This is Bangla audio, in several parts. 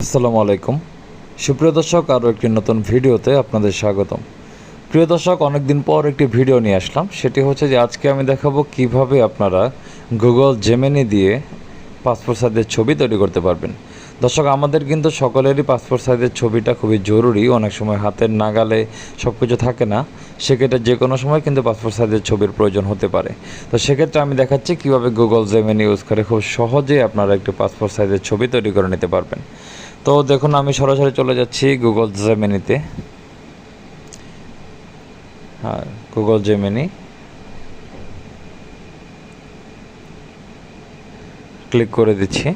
আসসালামু আলাইকুম সুপ্রিয় দর্শক, আরও একটি নতুন ভিডিওতে আপনাদের স্বাগতম। প্রিয় দর্শক, অনেকদিন পর একটি ভিডিও নিয়ে আসলাম। সেটি হচ্ছে যে আজকে আমি দেখাবো কিভাবে আপনারা গুগল জেমিনি দিয়ে পাসপোর্ট সাইজের ছবি তৈরি করতে পারবেন। দর্শক, আমাদের কিন্তু সকলেরই পাসপোর্ট সাইজের ছবিটা খুবই জরুরি। অনেক সময় হাতের নাগালে সব কিছু থাকে না, সেক্ষেত্রে যে কোনো সময় কিন্তু পাসপোর্ট সাইজের ছবির প্রয়োজন হতে পারে। তো সেক্ষেত্রে আমি দেখাচ্ছি কীভাবে গুগল জেমিনি ইউজ করে খুব সহজেই আপনারা একটি পাসপোর্ট সাইজের ছবি তৈরি করে নিতে পারবেন। তো দেখুন, আমি সরাসরি চলে যাচ্ছি গুগল জেমিনিতে। হ্যাঁ, গুগল জেমিনি ক্লিক করে দিচ্ছি।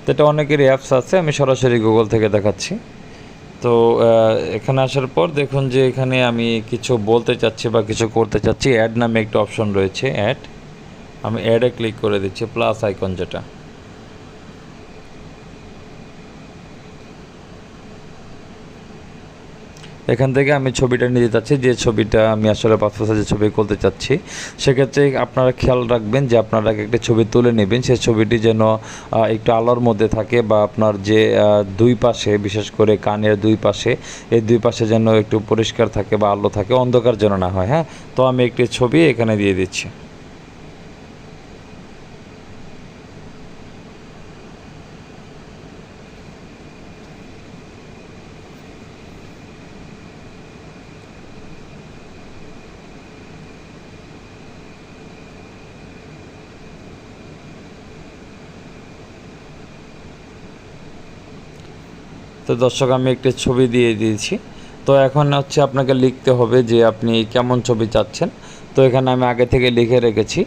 তো এটা অনেকেরই অ্যাপস আছে, আমি সরাসরি গুগল থেকে দেখাচ্ছি। তো এখানে আসার পর দেখুন যে এখানে আমি কিছু বলতে চাচ্ছি বা কিছু করতে চাচ্ছি। অ্যাড নামে একটা অপশন রয়েছে, অ্যাড। আমি অ্যাডে ক্লিক করে দিচ্ছি, প্লাস আইকন যেটা। এখান থেকে আমি ছবিটা নিতে চাচ্ছি, যে ছবিটা আমি আসলে পাসপোর্ট সাইজের ছবি করতে চাচ্ছি। সেক্ষেত্রে আপনারা খেয়াল রাখবেন যে আপনারা একটা ছবি তুলে নেবেন, সেই ছবিটি যেন একটু আলোর মধ্যে থাকে, বা আপনার যে দুই পাশে, বিশেষ করে কানের দুই পাশে, এই দুই পাশে যেন একটু পরিষ্কার থাকে বা আলো থাকে, অন্ধকার যেন না হয়। হ্যাঁ, তো আমি একটি ছবি এখানে দিয়ে দিচ্ছি। তো দর্শক, আমি একটি ছবি দিয়ে দিয়েছি। তো এখন হচ্ছে আপনাকে লিখতে হবে যে আপনি কেমন ছবি চাচ্ছেন। তো এখানে আমি আগে থেকে লিখে রেখেছি।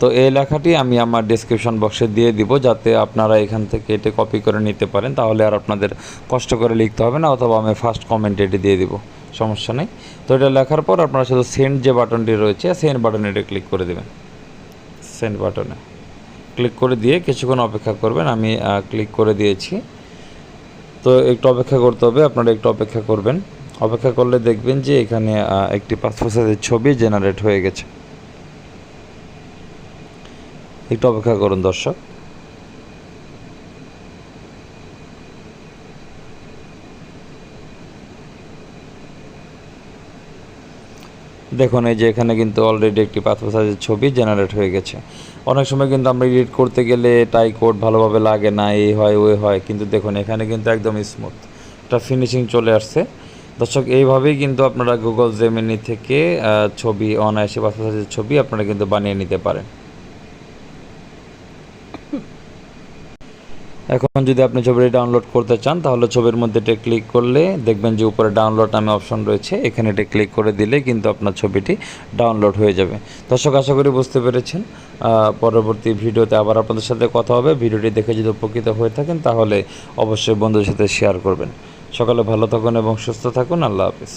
তো এই লেখাটি আমি আমার ডেসক্রিপশন বক্সে দিয়ে দিব, যাতে আপনারা এখান থেকে এটি কপি করে নিতে পারেন। তাহলে আর আপনাদের কষ্ট করে লিখতে হবে না, অথবা আমি ফার্স্ট কমেন্টে এটি দিয়ে দিব, সমস্যা নেই। তো এটা লেখার পর আপনারা শুধু সেন্ড যে বাটনটি রয়েছে, সেন্ড বাটনে এটা ক্লিক করে দেবেন। সেন্ড বাটনে ক্লিক করে দিয়ে কিছুক্ষণ অপেক্ষা করবেন। আমি ক্লিক করে দিয়েছি। তো একটু অপেক্ষা করতে হবে, আপনারা একটু অপেক্ষা করবেন। অপেক্ষা করলে দেখবেন যে এখানে একটি পাসপোর্ট সাইজের ছবি জেনারেট হয়ে গেছে। একটু অপেক্ষা করুন দর্শক। দেখুন, এই যে এখানে কিন্তু অলরেডি একটি পাসপোর্ট সাইজের ছবি জেনারেট হয়ে গেছে। অনেক সময় কিন্তু আমরা এডিট করতে গেলে টাই কোড ভালোভাবে লাগে না, এই হয় ওই হয়, কিন্তু দেখুন এখানে কিন্তু একদম স্মুথ একটা ফিনিশিং চলে আসছে। দর্শক, এইভাবেই কিন্তু আপনারা গুগল জেমিনি থেকে ছবি অনায়াসে পাসপোর্ট সাইজের ছবি আপনারা কিন্তু বানিয়ে নিতে পারেন। এখন যদি আপনি ছবিটি ডাউনলোড করতে চান, তাহলে ছবির মধ্যে এটা ক্লিক করলে দেখবেন যে উপরে ডাউনলোড নামে অপশন রয়েছে, এখানে এটা ক্লিক করে দিলে কিন্তু আপনার ছবিটি ডাউনলোড হয়ে যাবে। দর্শক, আশা করি বুঝতে পেরেছেন। পরবর্তী ভিডিওতে আবার আপনাদের সাথে কথা হবে। ভিডিওটি দেখে যদি উপকৃত হয়ে থাকেন, তাহলে অবশ্যই বন্ধুদের সাথে শেয়ার করবেন। সকালে ভালো থাকুন এবং সুস্থ থাকুন। আল্লাহ হাফিজ।